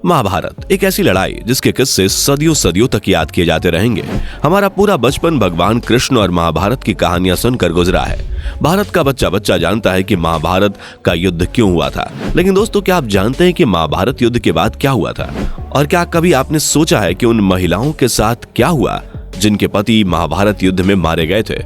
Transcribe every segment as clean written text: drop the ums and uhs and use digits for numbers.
महाभारत एक ऐसी लड़ाई जिसके किस्से सदियों सदियों तक याद किए जाते रहेंगे। हमारा पूरा बचपन भगवान कृष्ण और महाभारत की कहानियां सुनकर गुजरा है। भारत का बच्चा बच्चा जानता है कि महाभारत का युद्ध क्यों हुआ था। लेकिन दोस्तों, क्या आप जानते हैं कि महाभारत युद्ध के बाद क्या हुआ था? और क्या कभी आपने सोचा है कि उन महिलाओं के साथ क्या हुआ जिनके पति महाभारत युद्ध में मारे गए थे?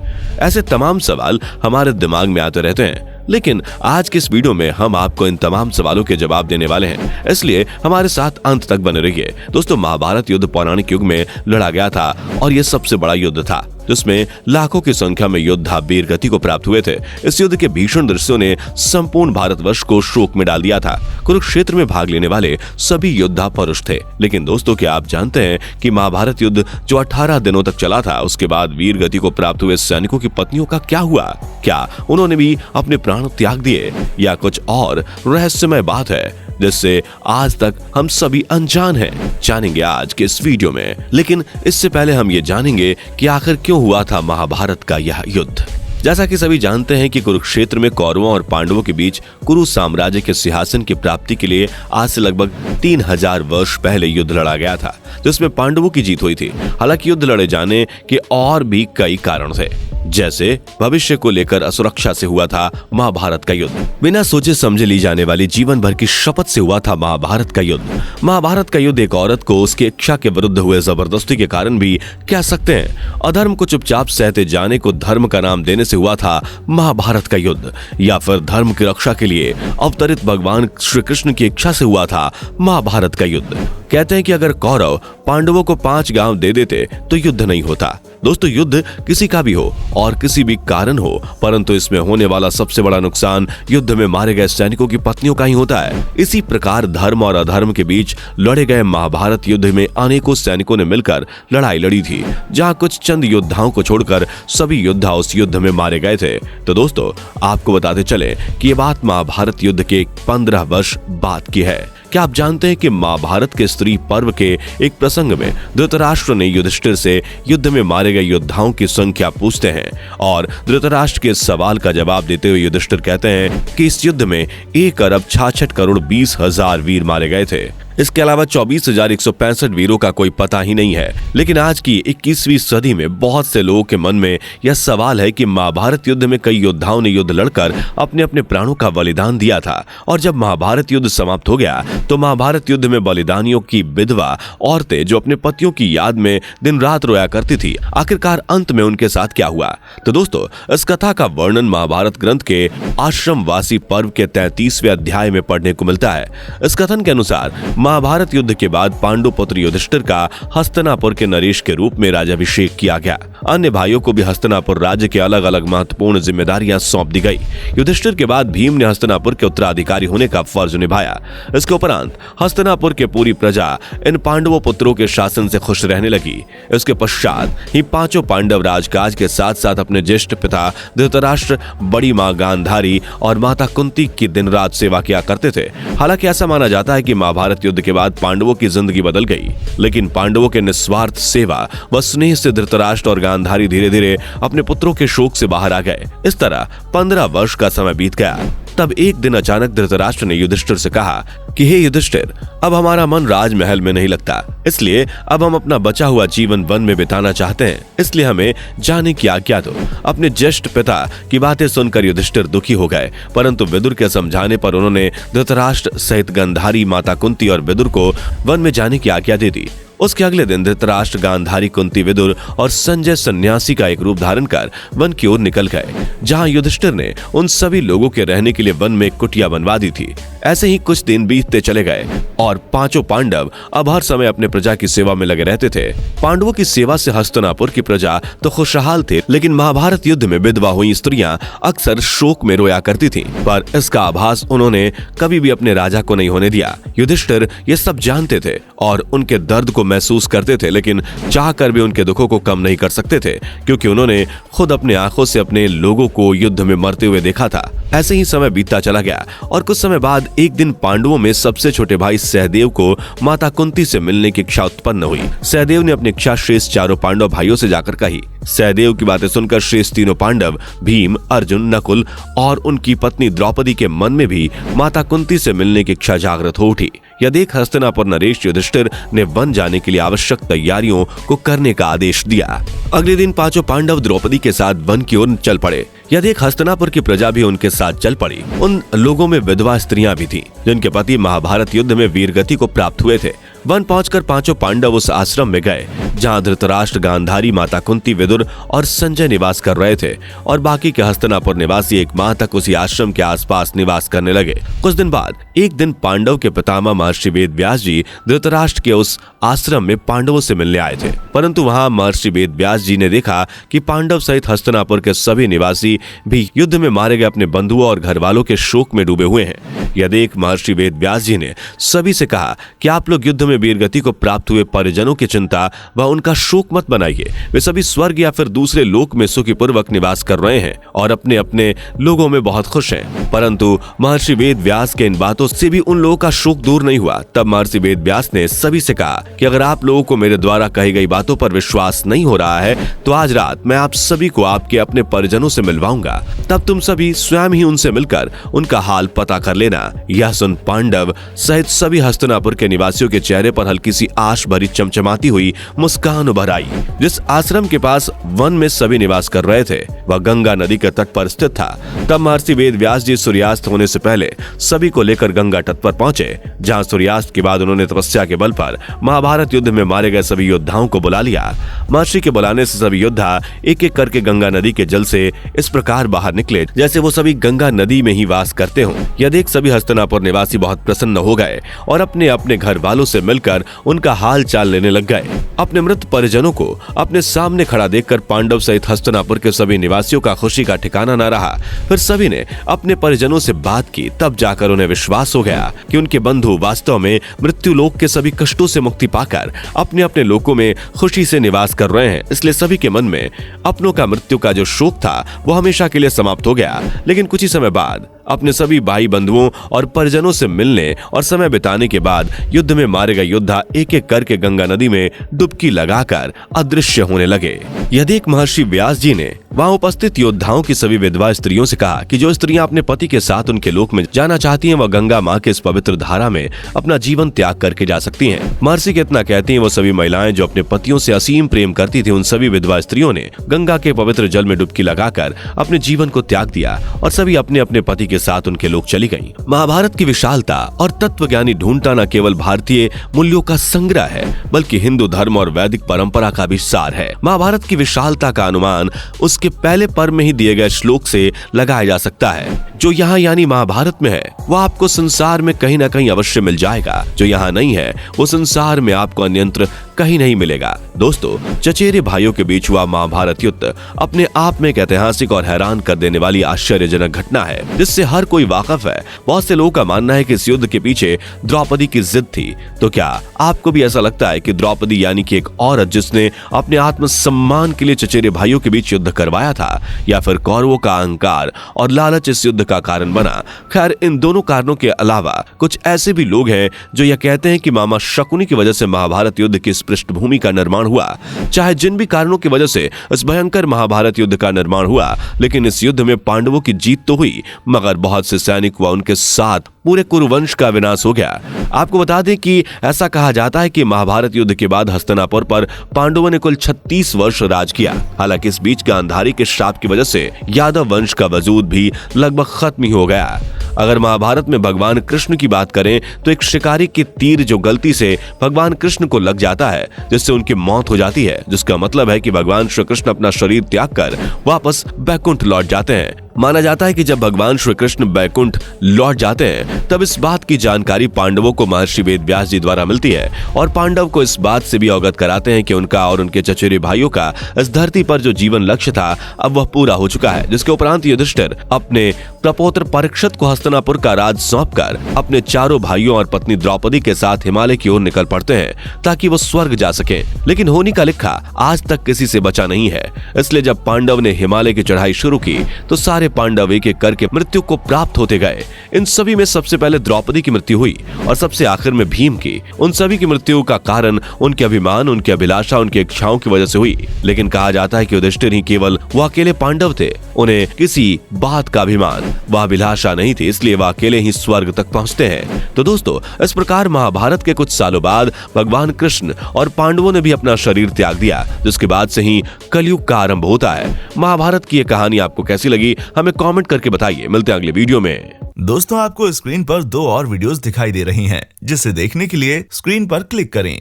ऐसे तमाम सवाल हमारे दिमाग में आते रहते हैं, लेकिन आज के इस वीडियो में हम आपको इन तमाम सवालों के जवाब देने वाले हैं, इसलिए हमारे साथ अंत तक बने रहिए। दोस्तों, महाभारत युद्ध पौराणिक युग में लड़ा गया था और यह सबसे बड़ा युद्ध था जिसमें लाखों की संख्या में योद्धा वीर गति को प्राप्त हुए थे। इस युद्ध के भीषण दृश्यों ने संपूर्ण भारतवर्ष को शोक में डाल दिया था। कुरुक्षेत्र में भाग लेने वाले सभी योद्धा पुरुष थे। लेकिन दोस्तों, क्या आप जानते हैं कि महाभारत युद्ध जो 18 दिनों तक चला था, उसके बाद वीर गति को प्राप्त हुए सैनिकों की पत्नियों का क्या हुआ? क्या उन्होंने भी अपने प्राण त्याग दिए या कुछ और रहस्यमय बात है जिससे आज तक हम सभी अनजान हैं? जानेंगे आज के इस वीडियो में। लेकिन इससे पहले हम ये जानेंगे कि आखिर क्यों हुआ था महाभारत का यह युद्ध। जैसा कि सभी जानते हैं कि कुरुक्षेत्र में कौरवों और पांडवों के बीच कुरु साम्राज्य के सिंहासन की प्राप्ति के लिए आज से लगभग 3000 वर्ष पहले युद्ध लड़ा गया था, जिसमें पांडवों की जीत हुई थी। हालांकि युद्ध लड़े जाने के और भी कई कारण थे, जैसे भविष्य को लेकर असुरक्षा से हुआ था महाभारत का युद्ध। बिना सोचे समझे ली जाने वाली जीवन भर की शपथ से हुआ था महाभारत का युद्ध। महाभारत का युद्ध एक औरत को उसकी इच्छा के विरुद्ध हुए जबरदस्ती के कारण भी कह सकते हैं। अधर्म को चुपचाप सहते जाने को धर्म का नाम देने से हुआ था महाभारत का युद्ध, या फिर धर्म की रक्षा के लिए अवतरित भगवान श्री कृष्ण की इच्छा से हुआ था महाभारत का युद्ध। कहते हैं कि अगर कौरव पांडवों को 5 गांव दे देते तो युद्ध नहीं होता। दोस्तों, युद्ध किसी का भी हो और किसी भी कारण हो, परंतु इसमें होने वाला सबसे बड़ा नुकसान युद्ध में मारे गए सैनिकों की पत्नियों का ही होता है। इसी प्रकार धर्म और अधर्म के बीच लड़े गए महाभारत युद्ध में अनेकों सैनिकों ने मिलकर लड़ाई लड़ी थी, जहां कुछ चंद योद्धाओं को छोड़कर सभी योद्धा उस युद्ध में मारे गए थे। तो दोस्तों, आपको बताते चले कि ये बात महाभारत युद्ध के 15 वर्ष बाद की है। क्या आप जानते हैं कि महाभारत के स्त्री पर्व के एक प्रसंग में धृतराष्ट्र ने युधिष्ठिर से युद्ध में मारे गए योद्धाओं की संख्या पूछते हैं, और धृतराष्ट्र के सवाल का जवाब देते हुए युधिष्ठिर कहते हैं कि इस युद्ध में 1,66,20,000 वीर मारे गए थे। इसके अलावा 24,165 वीरों का कोई पता ही नहीं है। लेकिन आज की 21वीं सदी में बहुत से लोगों के मन में यह सवाल है कि महाभारत युद्ध में कई योद्धाओं ने युद्ध लड़कर अपने अपने प्राणों का बलिदान दिया था, और जब महाभारत युद्ध समाप्त हो गया तो महाभारत युद्ध में बलिदानियों की विधवा औरतें जो अपने पतियों की याद में दिन रात रोया करती थी, आखिरकार अंत में उनके साथ क्या हुआ? तो दोस्तों, इस कथा का वर्णन महाभारत ग्रंथ के आश्रमवासी पर्व के 33वें अध्याय में पढ़ने को मिलता है। इस कथन के अनुसार महाभारत युद्ध के बाद पांडु पुत्र युधिष्ठिर का हस्तिनापुर के नरेश के रूप में राज्याभिषेक किया गया। अन्य भाइयों को भी हस्तिनापुर राज्य के अलग अलग महत्वपूर्ण जिम्मेदारियां सौंप दी गई। युधिष्ठिर के बाद भीम ने हस्तिनापुर के उत्तराधिकारी होने का फर्ज निभाया। इसके उपरांत हस्तिनापुर के पूरी प्रजा इन पांडवों पुत्रों के शासन से खुश रहने लगी। इसके पश्चात ही 5 पांडव राजकाज के साथ साथ अपने ज्येष्ठ पिता धृतराष्ट्र, बड़ी मां गांधारी और माता कुंती की दिन रात सेवा किया करते थे। हालांकि ऐसा माना जाता है कि महाभारत युद्ध के बाद पांडवों की जिंदगी बदल गई, लेकिन पांडवों के निस्वार्थ सेवा व स्नेह से धृतराष्ट्र और गांधारी धीरे धीरे अपने पुत्रों के शोक से बाहर आ गए। इस तरह 15 वर्ष का समय बीत गया। तब एक दिन अचानक धृतराष्ट्र ने युधिष्ठिर से कहा कि हे युधिष्ठिर, अब हमारा मन राजमहल में नहीं लगता, इसलिए अब हम अपना बचा हुआ जीवन वन में बिताना चाहते हैं, इसलिए हमें जाने की आज्ञा दो। अपने ज्येष्ठ पिता की बातें सुनकर युधिष्ठिर दुखी हो गए, परंतु विदुर के समझाने पर उन्होंने धृतराष्ट्र सहित गांधारी, माता कुंती और विदुर को वन में जाने की आज्ञा दे दी। उसके अगले दिन धृतराष्ट्र, गांधारी, कुंती, विदुर और संजय सन्यासी का एक रूप धारण कर वन की ओर निकल गए, जहां युधिष्ठिर ने उन सभी लोगों के रहने के लिए वन में एक कुटिया बनवा दी थी। ऐसे ही कुछ दिन बीतते चले गए और 5 पांडव अब हर समय अपने प्रजा की सेवा में लगे रहते थे। पांडवों की सेवा से हस्तिनापुर की प्रजा तो खुशहाल थे, लेकिन महाभारत युद्ध में विधवा हुई स्त्रियां अक्सर शोक में रोया करती थीं, पर इसका आभास उन्होंने कभी भी अपने राजा को नहीं होने दिया। युधिष्ठिर ये सब जानते थे और उनके दर्द को महसूस करते थे, लेकिन चाहकर भी उनके दुखों को कम नहीं कर सकते थे, क्योंकि उन्होंने खुद अपने आंखों से अपने लोगों को युद्ध में मरते हुए देखा था। ऐसे ही समय बीतता चला गया और कुछ समय बाद एक दिन पांडवों में सबसे छोटे भाई सहदेव को माता कुंती से मिलने की इच्छा उत्पन्न हुई। सहदेव ने अपनी इच्छा शेष 4 पांडव भाइयों से जाकर कही। सहदेव की बातें सुनकर शेष 3 पांडव भीम, अर्जुन, नकुल और उनकी पत्नी द्रौपदी के मन में भी माता कुंती से मिलने की इच्छा जागृत हो उठी। यह देख हस्तिनापुर नरेश युधिष्ठिर ने वन जाने के लिए आवश्यक तैयारियों को करने का आदेश दिया। अगले दिन पांचों पांडव द्रौपदी के साथ वन की ओर चल पड़े। यह देख हस्तिनापुर की प्रजा भी उनके साथ चल पड़ी। उन लोगों में विधवा स्त्रियां भी थीं, जिनके पति महाभारत युद्ध में वीरगति को प्राप्त हुए थे। वन पहुंचकर पांचों पांडव उस आश्रम में गए जहां धृतराष्ट्र, गांधारी, माता कुंती, विदुर और संजय निवास कर रहे थे और बाकी के हस्तिनापुर निवासी एक माह तक उसी आश्रम के आसपास निवास करने लगे। कुछ दिन बाद एक दिन पांडव के पितामह महर्षि वेदव्यास जी धृतराष्ट्र के उस आश्रम में पांडवों से मिलने आए थे, परंतु वहां महर्षि वेदव्यास जी ने देखा कि पांडव सहित हस्तिनापुर के सभी निवासी भी युद्ध में मारे गए अपने बंधुओं और घर वालों के शोक में डूबे हुए हैं। यह देख महर्षि वेदव्यास जी ने सभी से कहा कि आप लोग युद्ध में वीरगति को प्राप्त हुए परिजनों की चिंता व उनका शोक मत बनाइए। वे सभी स्वर्ग या फिर दूसरे लोक में सुखपूर्वक निवास कर रहे हैं और अपने अपने लोगों में बहुत खुश हैं। परंतु महर्षि वेदव्यास के इन बातों से भी उन लोगों का शोक दूर नहीं हुआ। तब महर्षि वेदव्यास ने सभी से कहा कि अगर आप लोगों को मेरे द्वारा कही गई बातों पर विश्वास नहीं हो रहा है तो आज रात मैं आप सभी को आपके अपने परिजनों से मिलवाऊंगा। तब तुम सभी स्वयं ही उनसे मिलकर उनका हाल पता कर लेना। यह सुन पांडव सहित सभी हस्तिनापुर के निवासियों के चेहरे पर हल्की सी आश भरी चमचमाती हुई मुस्कान उभर आई। जिस आश्रम के पास वन में सभी निवास कर रहे थे वह गंगा नदी के तट पर स्थित था। तब महर्षि वेदव्यास जी सूर्यास्त होने से पहले सभी को लेकर गंगा तट पर पहुंचे, जहां सूर्यास्त के बाद उन्होंने तपस्या के बल पर महाभारत युद्ध में मारे गए सभी योद्धाओं को बुला लिया। महर्षि के बुलाने से सभी योद्धा एक एक करके गंगा नदी के जल से इस प्रकार बाहर निकले जैसे वो सभी गंगा नदी में ही वास करते हों। यह देख सभी हस्तिनापुर निवासी बहुत प्रसन्न हो गए और अपने अपने घर वालों से मिलकर उनका हाल चाल लेने लग गए। अपने मृत परिजनों को अपने सामने खड़ा देखकर पांडव सहित हस्तिनापुर के सभी निवासियों का खुशी का ठिकाना न रहा। फिर सभी ने अपने परिजनों से बात की, तब जाकर उन्हें विश्वास हो गया कि उनके बंधु वास्तव में मृत्यु लोक के सभी कष्टों से मुक्ति पाकर अपने अपने लोकों में खुशी से निवास कर रहे हैं। इसलिए सभी के मन में अपनों का मृत्यु का जो शोक था वो हमेशा के लिए समाप्त हो गया। लेकिन कुछ ही समय बाद अपने सभी भाई बंधुओं और परिजनों से मिलने और समय बिताने के बाद युद्ध में मारे गए योद्धा एक एक करके गंगा नदी में डुबकी लगाकर अदृश्य होने लगे। यह देख महर्षि व्यास जी ने वहां उपस्थित योद्धाओं की सभी विधवा स्त्रियों से कहा कि जो स्त्रियां अपने पति के साथ उनके लोक में जाना चाहती हैं वह गंगा माँ के इस पवित्र धारा में अपना जीवन त्याग करके जा सकती हैं। महर्षि के इतना कहती हैं वो सभी महिलाएं जो अपने पतियों से असीम प्रेम करती थी, उन सभी विधवा स्त्रियों ने गंगा के पवित्र जल में डुबकी लगाकर अपने जीवन को त्याग दिया और सभी अपने अपने पति के साथ उनके लोक चली गईं। महाभारत की विशालता और तत्वज्ञानी ढूंढता न केवल भारतीय मूल्यों का संग्रह है बल्कि हिंदू धर्म और वैदिक परंपरा का भी सार है। महाभारत की विशालता का अनुमान उसके पहले पर्व में ही दिए गए श्लोक से लगाया जा सकता है। जो यहाँ यानी महाभारत में है वो आपको संसार में कहीं न कहीं अवश्य मिल जाएगा, जो यहाँ नहीं है वो संसार में आपको अन्यत्र कहीं नहीं मिलेगा। दोस्तों, चचेरे भाइयों के बीच हुआ महाभारत युद्ध अपने आप में एक ऐतिहासिक और हैरान कर देने वाली आश्चर्यजनक घटना है जिससे हर कोई वाकिफ है। बहुत से लोगों का मानना है कि इस युद्ध के पीछे द्रौपदी की जिद थी। तो क्या आपको भी ऐसा लगता है कि द्रौपदी यानी कि एक औरत जिसने अपने आत्मसम्मान के लिए चचेरे भाइयों के बीच युद्ध करवाया था, या फिर कौरवों का अहंकार और लालच इस युद्ध का कारण बना? खैर, इन दोनों कारणों के अलावा कुछ ऐसे भी लोग हैं जो यह कहते हैं कि मामा शकुनी की वजह से महाभारत युद्ध की पृष्ठभूमि का निर्माण हुआ। चाहे जिन भी कारणों की वजह से इस भयंकर महाभारत युद्ध का निर्माण हुआ, लेकिन इस युद्ध में पांडवों की जीत तो हुई मगर बहुत से सैनिक व उनके साथ पूरे कुरुवंश का विनाश हो गया। आपको बता दें कि ऐसा कहा जाता है कि महाभारत युद्ध के बाद हस्तिनापुर पर पांडवों ने कुल 36 वर्ष राज किया। हालांकि इस बीच गांधारी के श्राप की वजह से यादव वंश का वजूद भी लगभग खत्म ही हो गया। अगर महाभारत में भगवान कृष्ण की बात करें तो एक शिकारी की तीर जो गलती से भगवान कृष्ण को लग जाता है जिससे उनकी मौत हो जाती है, जिसका मतलब है कि भगवान श्री कृष्ण अपना शरीर त्याग कर वापस बैकुंठ लौट जाते हैं। माना जाता है कि जब भगवान श्री कृष्ण बैकुंठ लौट जाते हैं तब इस बात की जानकारी पांडवों को महर्षि वेदव्यास जी द्वारा मिलती है और पांडव को इस बात से भी अवगत कराते हैं कि उनका और उनके चचेरे भाइयों का इस धरती पर जो जीवन लक्ष्य था अब वह पूरा हो चुका है। जिसके उपरांत युधिष्ठिर अपने प्रपौत्र परीक्षित को हस्तिनापुर का राज सौंपकर अपने चारों भाइयों और पत्नी द्रौपदी के साथ हिमालय की ओर निकल पड़ते हैं ताकि वो स्वर्ग जा सके। लेकिन होनी का लिखा आज तक किसी से बचा नहीं है। इसलिए जब पांडव ने हिमालय की चढ़ाई शुरू की तो सारे सारे पांडव एक एक करके मृत्यु को प्राप्त होते गए। इन सभी में सबसे पहले द्रौपदी की मृत्यु हुई और सबसे आखिर में भीम की। उन सभी की मृत्यु का कारण उनके अभिमान, उनकी अभिलाषा, उनकी इच्छाओं की वजह से हुई। लेकिन कहा जाता है कि युधिष्ठिर ही केवल वो अकेले पांडव थे, उन्हें किसी बात का अभिमान व अभिलाषा नहीं थी, इसलिए वह अकेले ही स्वर्ग तक पहुंचते हैं। तो दोस्तों, इस प्रकार महाभारत के कुछ सालों बाद भगवान कृष्ण और पांडवों ने भी अपना शरीर त्याग दिया, जिसके बाद से ही कलयुग का आरंभ होता है। महाभारत की ये कहानी आपको कैसी लगी हमें कमेंट करके बताइए। मिलते हैं अगले वीडियो में। दोस्तों, आपको स्क्रीन पर 2 और वीडियोस दिखाई दे रही हैं, जिसे देखने के लिए स्क्रीन पर क्लिक करें।